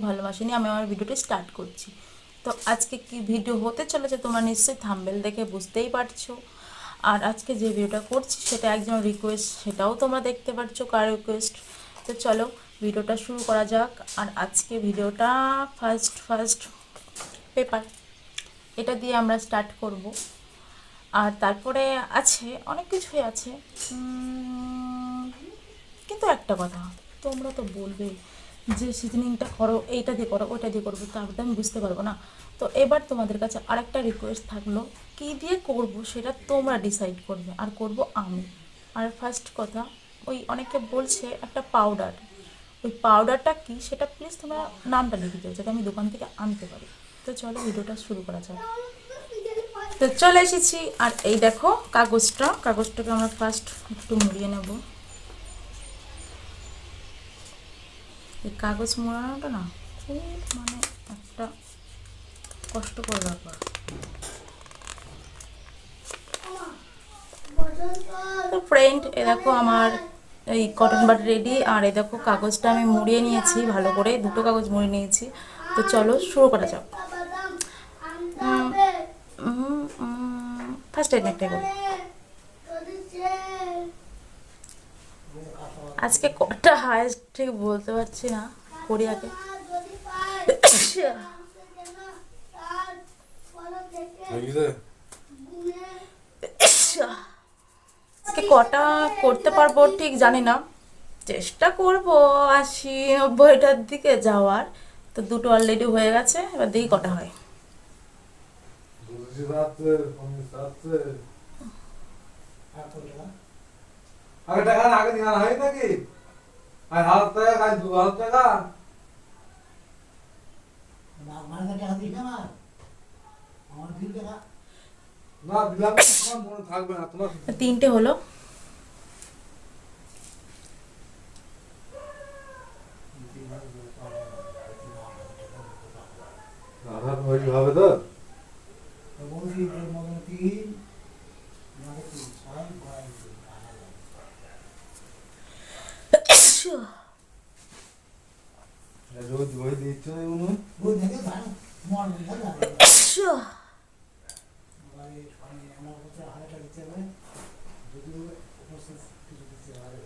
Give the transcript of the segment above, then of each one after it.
ভালোবাসি নিয়ে আমি আমার ভিডিওটি স্টার্ট করছি। তো আজকে কি ভিডিও হতে চলেছে তোমরা নিশ্চয়ই থাম্বনেল দেখে বুঝতেই পারছো। আর আজকে যে ভিডিওটা করছি সেটা একজন রিকোয়েস্ট, সেটাও তোমরা দেখতে পাচ্ছো কার রিকোয়েস্ট। তো চলো ভিডিওটা শুরু করা যাক। আর আজকে ভিডিওটা ফার্স্ট পেপার এটা দিয়ে আমরা স্টার্ট করব। আর তারপরে আছে অনেক কিছুই আছে, কিন্তু একটা কথা, তোমরা তো বলবে যে সিজনিংটা করো, এইটা দিয়ে করো, ওইটা দিয়ে করবো, তারপরে আমি বুঝতে পারবো না। তো এবার তোমাদের কাছে আরেকটা রিকোয়েস্ট থাকলো, কী দিয়ে করব সেটা তোমরা ডিসাইড করবে, আর করব আমি। আর ফার্স্ট কথা, ওই অনেকে বলছে একটা পাউডার, ওই পাউডারটা কি সেটা প্লিজ তোমরা নামটা লিখে দিও যাতে আমি দোকান থেকে আনতে পারি। তো চলো ভিডিওটা শুরু করা যাক। তো চলে এসেছি, আর এই দেখো কাগজটাকে আমরা ফার্স্ট একটু মুড়িয়ে নেব। এই কাগজ মোড়ানোটা না খুব মানে একটা কষ্টকর ব্যাপার। তো ফ্রেন্ড, এ দেখো আমার এই কটন বাড রেডি, আর এই দেখো কাগজটা আমি মুড়িয়ে নিয়েছি ভালো করে, দুটো কাগজ মুড়িয়ে নিয়েছি। তো চলো শুরু করা যাক। ফার্স্ট টাইম একটা করি। আজকে কটা হায়েস্ট ঠিক বলতে পারছি না, করি আগে। আজকে কটা করতে পারবো ঠিক জানি না, চেষ্টা করব 80-90টার দিকে যাওয়ার। তো দুটো অলরেডি হয়ে গেছে, এবার দেখি কটা হয়। আগে টাকা আগে নেওয়া হয় নাকি? আর 1000 টাকা, 2000 টাকা না, আমার টাকা দিস না, আমার 3 টাকা না দিলাম, তোমার মনে থাকবে না তোমার। তিনটে হলো। আধার ওই হবে তো রোজ বই দিচ্ছ না উনি বই দেখে ভালো মন ভালো লাগে। আমার কাছে আরেকটা দিতে হবে, যদি উপস্থিত কিছু দিতে হয়।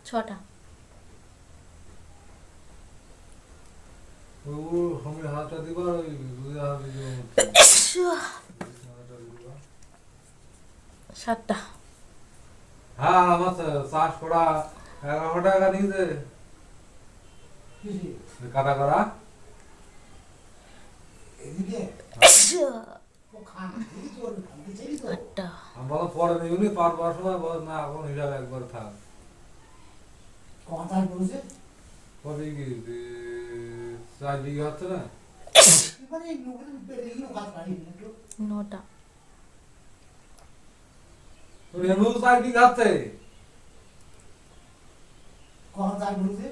6টা। ও আমি হাতটা দিবা, ওই দুই হাত দিও 7টা। হ্যাঁ আমার চাষ করা 11 টাকা নিয়েছে কাটা করা এদিকে 8টা। আমি বলো পরে নিউনি পারবার সময় বল না, এখন হিসাব একবার থাক। কথা বলছে কবে কি 4 বিঘা হচ্ছে না, মানে 9টা। তুমি এমন 4 বিঘা হচ্ছে কখন তাই বলছে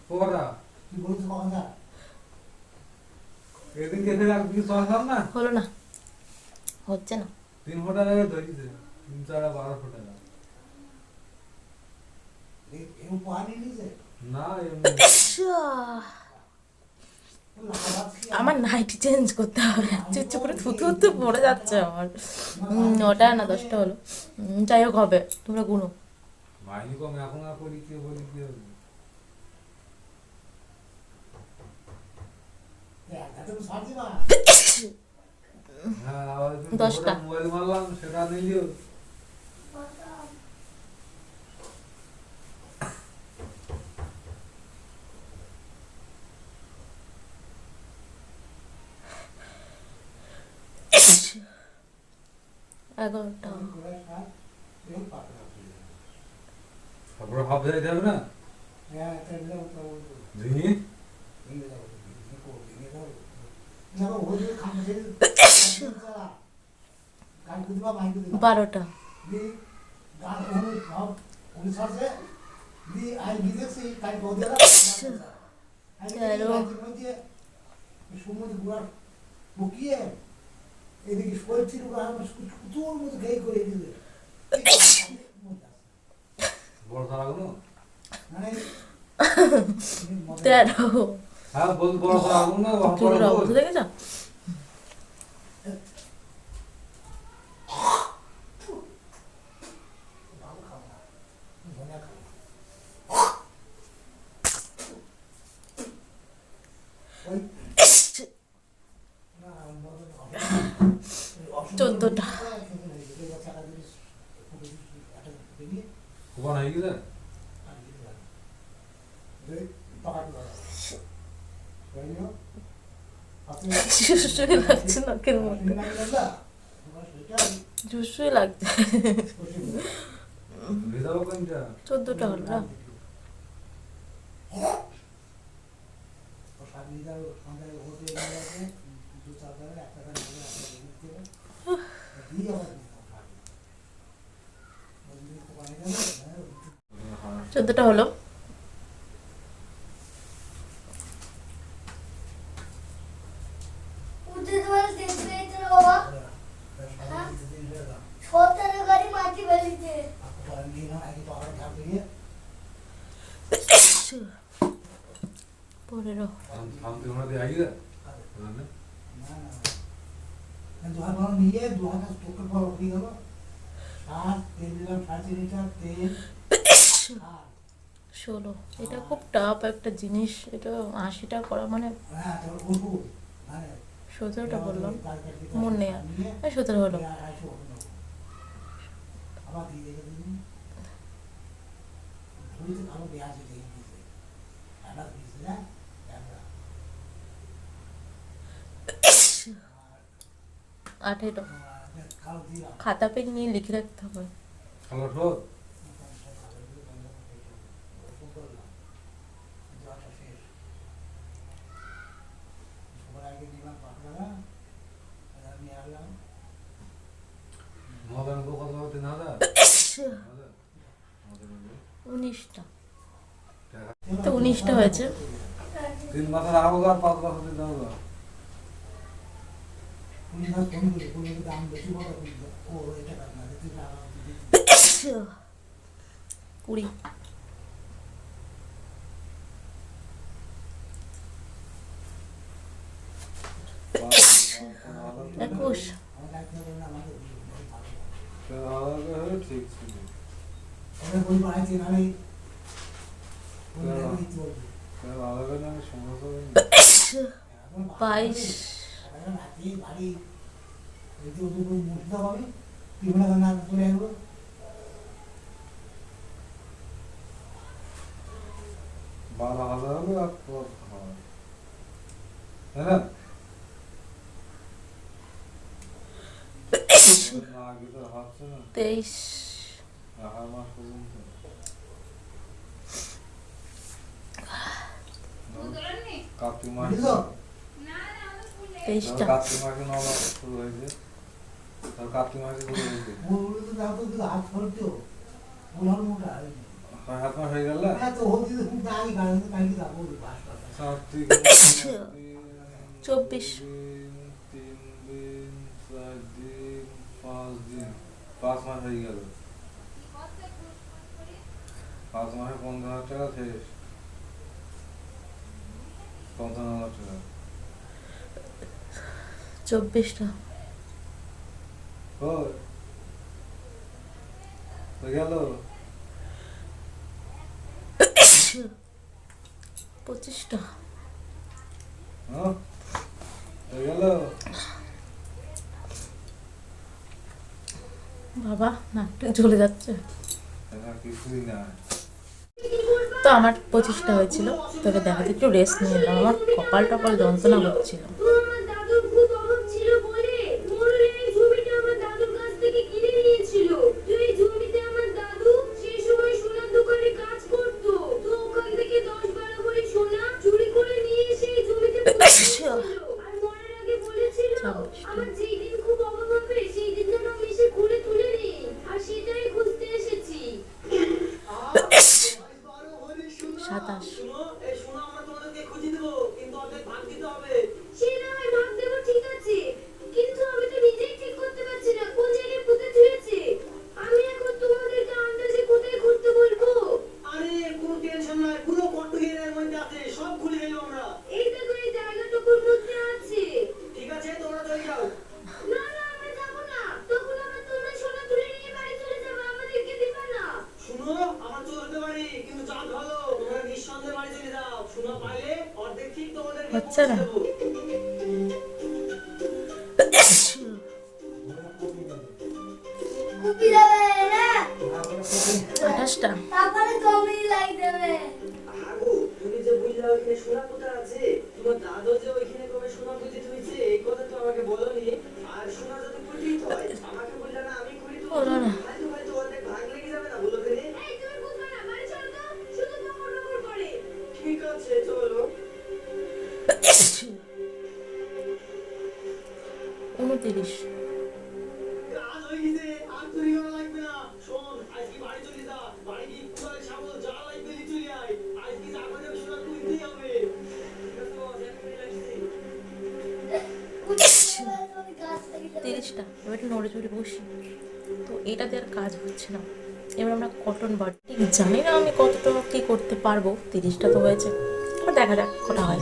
কোটা কি বলছে কখন যা এদিন কেটে রাখবি সরকার না হলো না, হচ্ছে না। 3 ফুটা লাগে ধরিছে 3 4 12 ফুটা এও পানি নিছে না আমার নাইটি চেঞ্জ করতে হবে, চুপচুপ করে থুতু পড়ে যাচ্ছে আমার। 9টা না 10টা হলো, যাই হোক হবে, তোমরা গুনো। মাইনি কম এখন আর করি কি বলি কি হবে, হ্যাঁ 10টা। মোবাইল মারলাম সেটা নিলিও এগারোটা। তারপরে ভাব ধরে যাবে না ঝিঙি 12টা। এদিকে শরীর তোর মতো গাই করে দিলে বড় তারা গুলো মানে 13 হ্যাঁ বল বড় বড় আগুন না বড় চুলের বড় অবস্থা দেখেছ? ধনিয়া খাবো ওই না 14টা। কোন হয়ে গেছে জুসুই লাগছে নাকের মধ্যে, জুসুই লাগছে। ভেজাবো কোনটা 14টা হলো না? হ্যাঁ 14টা হলো। उधर वाले देख रहे थे ना बाबा, हाँ? छोटा सा गाड़ी माटी वाली थे। 15 हम तो उन्हें दे आएगी ना নিয়ে 2000 টোকের পর উঠে গেল আর তেল দিলাম 3.5 লিটার তেল 16। এটা খুব টাফ একটা জিনিস, এটা 80টা করা মানে। হ্যাঁ তোর ওষুধ মানে 17টা বললাম, মনে নেই আর। 17 হলো। আবার দিয়ে দেখে দিন ধুইতে ভালো দেয়া আছে দেখে দিয়েছে আবার দিয়েছে না আমরা 18। কালো দিলাম খাতা পেন নিয়ে লিখে রাখতে হবে। খালো রোদ মদন কো কত হতে না দা 19টা। তো 19টা হয়েছে। 3 মাসের আগে আর 5 মাস হতে দাও গা দাম বেশি বড় ও এটা না দিতে 20। একুশ। ঠিক ছিল ওরা বই বাড়াইছে নালে আলাদা না সমস্যা 22। রাতে বাড়ি এই যে ওদের বই মুছতে হবে পিমড়া না চলে আসবো 12,000 হবে আর কত হয় তাই না না আগে তো হচ্ছে না 23। আহার মাস পর্যন্ত কার্তিক মাস বুঝলো 23টা। কার্তিক মাসে নবা শুরু হয়েছে আর কার্তিক মাসে শুরু হয়েছে বলবো তো দাও তো হাত ফলতো বলার মোটা হাত মাস হয়ে গেল হ্যাঁ তো হতে তো খুব দাঁড়ি গাড়ি কালকে যাবো বাস কথা কার্তিক 24। 3 দিন 4 দিন 5 দিন 5 মাস হয়ে গেল 5 মাসে 15,000 টাকা শেষ 55,000 টাকা 24টা। হয়ে গেল 25টা। হ্যাঁ হয়ে গেল বাবা নাকটা জ্বলে যাচ্ছে। কিছুই না তো আমার 25টা হয়েছিল, তোকে দেখাতে একটু রেস্ট নিয়ে নিলাম। আমার কপাল টপাল যন্ত্রণা হচ্ছিল। তো আমার দাদুর খুব অভাব ছিল বলে মোড়লের এই জমিটা আমার দাদুর কাছ থেকে কিনে নিয়েছিল। তো এই জমিতে আমার দাদু সেই সময় সোনার দোকানে কাজ করতো। তো ওখান থেকে 10-12 ভরি সোনা চুরি করে নিয়ে এসে এই জমিতে পুঁতেছিল। আর মরার আগে বলেছিল আমার যেই দিন খুব অভাব হবে সেই দিন যেন আমি এসে খুলে তুলে নিই। আর সেটাই খুঁজতে এসেছি। 27। সে না হয় ভাগ দেবো ঠিক আছে, কিন্তু আমি তো নিজেই ঠিক করতে পারছি না কোন জায়গায় পুঁতে ধুয়েছে। আমি এখন তোমাদেরকে আন্দাজে কোথায় ঘুরতে বলবো? আরে কোনো পুরো কন্টেইনারের মধ্যে আছে, সব খুলে গেল আমরা। এই দেখো এই জায়গাটুকুর মধ্যে আছে। ঠিক আছে, তোমরা চলে যাও। না না আমরা যাবো না, তখন আবার তোমরা সোনা তুলে নিয়ে বাড়ি চলে যাবে, আমাদেরকে দিবা না। শুনো, আমার চলতে পারি, কিন্তু চাঁদ ভালো, তোমরা নিঃসন্দেহে বাড়ি চলে যাও। শোনা পাইলে অর্ধেক ঠিক তোমাদেরকে হচ্ছে না। পৌঁছে দেবো। কুপি দেবে না 28টা। তারপরে কমিয়ে লাই দেবে। আগো, তুমি যে বুঝলা ওইখানে সোনা কোথা আছে, তোমার দাদু যে ওইখানে কবে সোনা খুঁজে থুইছে, এই কথা তো আমাকে বলোনি। আর সোনা যদি খুঁজেই হয়, আমাকে বললা না, আমি খুঁজে তো বলো না। হয়তো অর্ধেক ভাগ লেগে যাবে না, বলো ফেলে। এই তুমি বুঝবে না, বাড়ি চলো তো, শুধু বকর বকর করে। ঠিক আছে, চলো। 29। কাজ হয়ে গেছে, আর চুরি করা লাগবে না। শোন, আজকে বাড়ি চলে যা, বাড়ি গিয়ে কুড়াল, শাবল যা লাগবে নিয়ে চলে আয়। আজকে যা করে হবে সোনা তুলতেই হবে। ঠিক আছে বস, এখন রিল্যাক্সে। তুমি গাছ থেকে 30টা। এবার একটু নড়ে চড়ে বসি। তো এটাতে আর কাজ হচ্ছে না। এবার আমরা কটন বাট, ঠিক জানি না আমি কতটা কী করতে পারবো। 30টা তো হয়েছে, এবার দেখা যাক কটা হয়।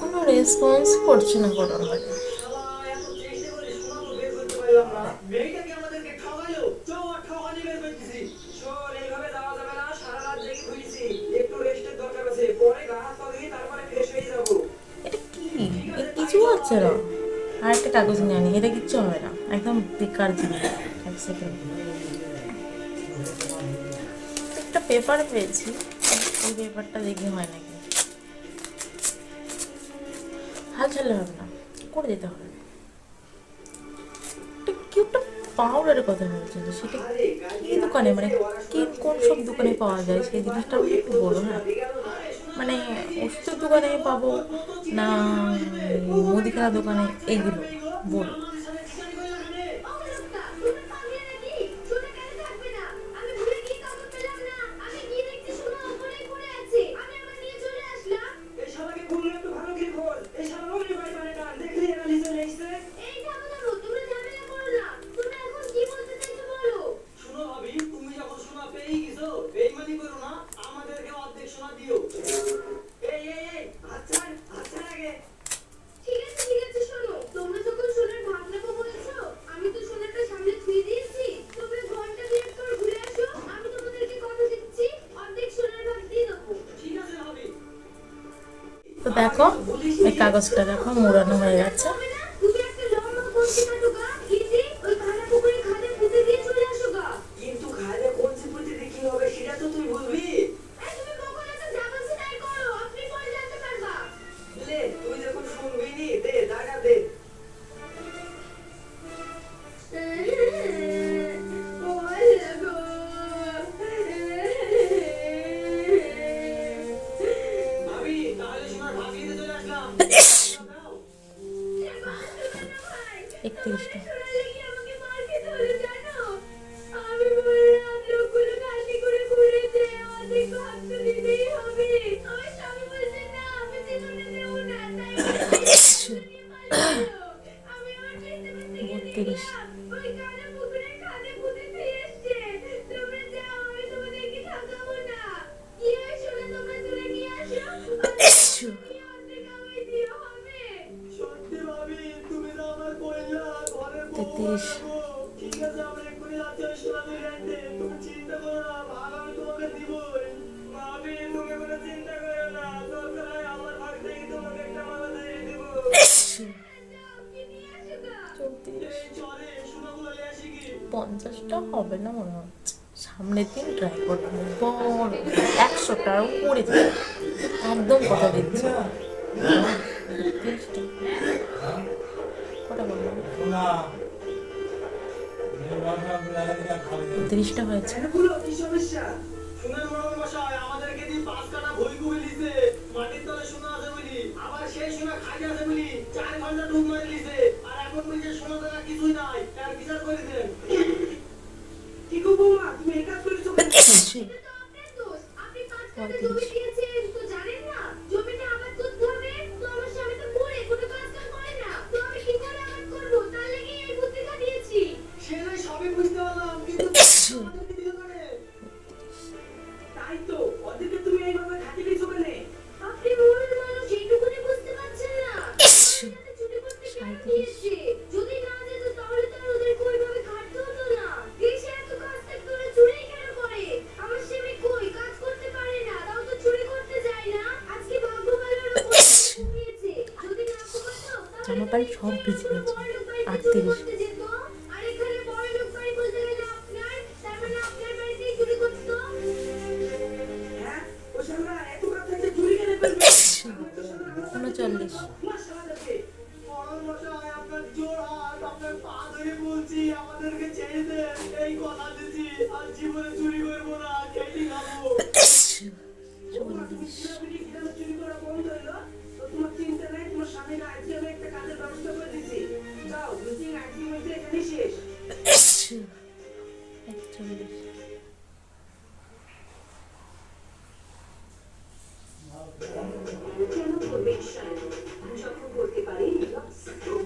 কোনো রেসপন্স করছে না কটন বাটে। মেয়েটাকে আমাদেরকে ঠকালো, চল ঠকানি বের করতেছি। শোন, এইভাবে যাওয়া যাবে না, সারা রাত জেগে ঘুরেছি, একটু রেস্টের দরকার আছে, পরে গা হাত পা ধুয়ে তারপরে ফ্রেশ হয়ে যাবো। এটা কি? এর কিছু হচ্ছে না। আর একটা কাগজ নিয়ে আনি, এটা কিচ্ছু হবে না, একদম বেকার জিনিস। এক সেকেন্ড, একটা পেপার পেয়েছি, এই পেপারটা দেখে হয় নাকি। হাল ছাড়লে হবে না, করে দিতে হবে। কি একটা পাউডারের কথা বলছিল, সেটা কি দোকানে, মানে কি কোন সব দোকানে পাওয়া যায় সেই জিনিসটা আমাকে একটু বলো। হ্যাঁ, মানে ওষুধের দোকানে পাবো না মুদিখানা দোকানে, এইগুলো বলো। অবলোকটা, তুমি পাগলে নাকি? সোনা কেন থাকবে না? আমি ভুলে গিয়ে কাগজ পেলাম না, আমি গিয়ে দেখছি সোনা ওপরেই পড়ে আছে, আমি আবার নিয়ে চলে আসলাম। এই শালাকে খুললে একটু ভালো করে খোল। এই শালা রোজই বাড়ি মানে না, দেখলি এরা নিচে এসছে। এই থামো থামো, তোমরা ঝামেলা করো না, তোমরা এখন কি বলতে চাইছো বলো। শোনো ভাবি, তুমি যখন সোনা পেয়ে গেছো, বেইমানি করো না, আমাদেরকে অর্ধেক সোনা দিও। আচ্ছা আচ্ছা আগে ঠিক আছে শোনো, তোমরা যখন সোনার ভাগ নেবো বলেছো, আমি তো সোনাটা সামনে থুয়ে দিয়েছি, তোমরা ঘন্টা দুয়েক পর ঘুরে আসো, আমি তোমাদেরকে কথা দিচ্ছি, অর্ধেক সোনার ভাগ দিয়ে দেবো। ঠিক আছে ভাবি। তো দেখো, এই কাগজটা দেখো মোড়ানো হয়ে গেছে। হবে না, তুমি একটা লম্বা কঞ্চি কাটো গা, কেটে ওই ভাড়া পুকুরে খাদে পুঁতে দিয়ে চলে আসো গা। কিন্তু খাইলে কোন চিপুটিতে কি হবে সেটা তো তুই বলবি। এই তুমি কখন এত যা বলছি তাই করো, আপনি পরে জানতে পারবা। লে, তুই যখন শুনবি নি, দে টাকা দে। ভাবি, তাহলে সোনার ভাগ নিতে চলে আসলাম। 31টা। বত্রিশ। সত্যি ভাবি, তুমি তো আমার কইলা ঘরের বউ 33। বানাবো। ঠিক আছে, আমরা এক্ষুনি যাচ্ছি ওই সোনা তুলে আনতে। তুমি চিন্তা করো না, ভাগ আমি তোমাকে দিবই। ভাবি, তুমি কোনো চিন্তা করো না, দরকার হয় আমার ভাগ থেকে তোমাকে একটা মালা দিয়ে দেবো। 34। এই চলে, সোনাগুলো নিয়ে আসি কি? 50টা হবে না মনে হচ্ছে, সামনের দিন ট্রাই করবো। বড় 100টার উপরে যাবে, একদম কথা দিচ্ছি। 33টা। কটা বললাম? 30টা হয়েছে। এগুলো কি সমস্যা? সোনার বড় মশাই আমাদেরকে দিয়ে 5 কাঠা ভই কুবে দিছে, মাটির তলে সোনা আছে বলি, আবার সেই সোনা খালি আছে বলি 4 ঘন্টা ডুব মারি দিছে, আর দিয়েছে। যদি না যেত তাহলে তো আর ওদেরকে ওইভাবে খাটতে হতো না। দেশে এত কাজ থাকতে ওরা চুরি কেন করে? আমার স্বামী কই কাজ করতে পারে না, তাও তো চুরি করতে যায় না। আজকে ভাগ্য ভালো ওরা ঘুমিয়েছে। যদি না ঘুমাতো তাহলে জামা প্যান্ট সব ভিজে গেছে। বড়লোক বাড়িতে 38 চুরি করতে যেত। আর এখানে বড়লোক বাড়ি বলতে গেলে আপনার, তার মানে আপনার বাড়িতেই চুরি করতো। হ্যাঁ ও শালা এত রাত থেকে চুরি কেন করবে? 39 মশাই আপনার জোর হাত, আপনার পা ধরে বলছি আমাদেরকে ছেড়ে দেন। এই কথা দিচ্ছি আর জীবনে চুরি করবো না, খেয়ে খাবো। 40 চুরি করা বন্ধ হলো তো তোমার চিন্তা নাই, তোমার স্বামীর আজকে আমি একটা কাজের ব্যবস্থা করে দিচ্ছি। যাও মিটিং আজকের মধ্যে এখানে শেষ। 41 কেন করবেন শায়দ? যখন করতে পারেন লস। 42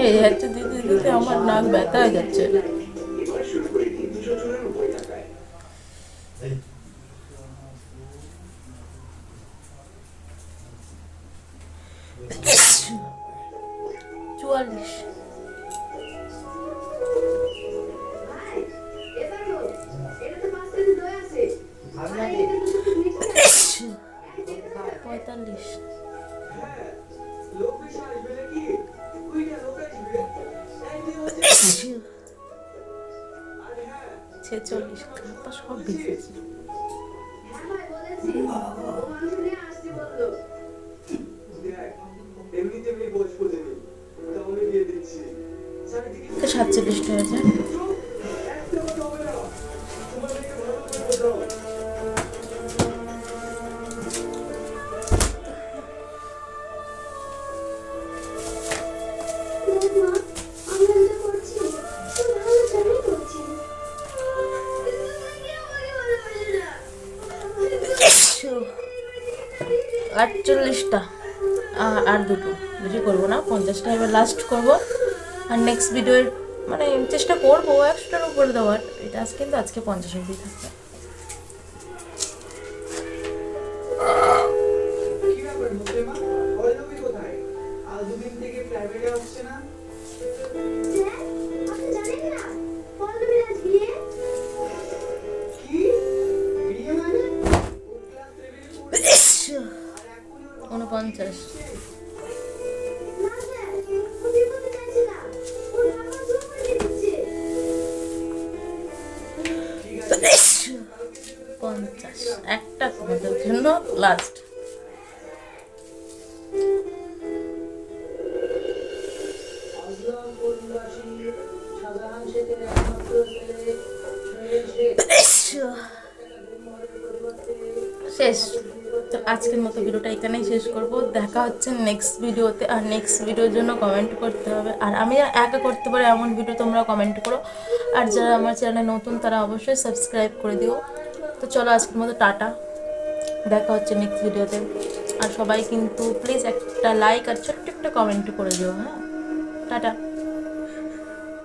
এই হচ্ছে দিদি দিদি আমার নাক ব্যথা হয়ে যাচ্ছে। এবার শুরু করে দিন 294 টাকায়। 44 ভাই, এবার হোক। এটা তো 5 কেজি দই আছে। আর এটা তো শুধু মিষ্টি আছে। 45 হ্যাঁ লোক বেশি আসবে নাকি? কুইটা লোক আসবে। এই যে হচ্ছে আরে হ্যাঁ 46 খাতা সব ভিজেছে। হ্যাঁ ভাই বলেছি। ও মানুষ নিয়ে আসছি বললো। দেখ এমনিতে মেয়ে বয়স বোঝেনি, তাও আমি দিয়ে দিচ্ছি। স্বামী থেকে 47 হয়েছে। একটা কথা হবে না, তোমার মেয়েকে ভালো করে বোঝাও। দেখ মা, আমি এটা করছি। তুই ভালো জানাই করছি। কিন্তু তুই আমাকে ভালোবাসে না। 48টা আর দুটো বেশি করবো না, 50টা এবার লাস্ট করবো। আর নেক্সট ভিডিওর মানে চেষ্টা করবো 100টার উপরে দেওয়ার। এটা আজকে কিন্তু আজকে 50 অব্দি থাকবে। কি ব্যাপার মুসলিমা, বড়লোকি কোথায়? আজ দুদিন থেকে প্রাইভেটে আসছে না। স্যার, আপনি জানেন না? পল্লবীর আজ বিয়ে। কি বিয়ে মানে? ও ক্লাস 7 এ পড়ছে আর এখনই ওর বাবা 49 না স্যার, ও বিয়ে করতে চাইছে না। ওর বাবা জোর করে বিয়ে দিচ্ছে। ঠিক আছে 50 একটা তোমাদের জন্য লাস্ট। আজলামপুরবাসী শাহজাহান শেখের একমাত্র ছেলে সোহেল শেখ গুমহরের পরিবর্তে শেষ। তো আজকের মতো ভিডিওটা এখানেই শেষ করব। দেখা হচ্ছে নেক্সট ভিডিওতে। আর নেক্সট ভিডিওর জন্য কমেন্ট করতে হবে। আর আমি একা করতে পারি এমন ভিডিও তোমরা কমেন্ট করো। আর যারা আমার চ্যানেলে নতুন তারা অবশ্যই সাবস্ক্রাইব করে দিও। তো চলো আজকের মতো টাটা, দেখা হচ্ছে নেক্সট ভিডিওতে। আর সবাই কিন্তু প্লিজ একটা লাইক আর ছোট্ট একটা কমেন্ট করে দিও। হ্যাঁ, টাটা।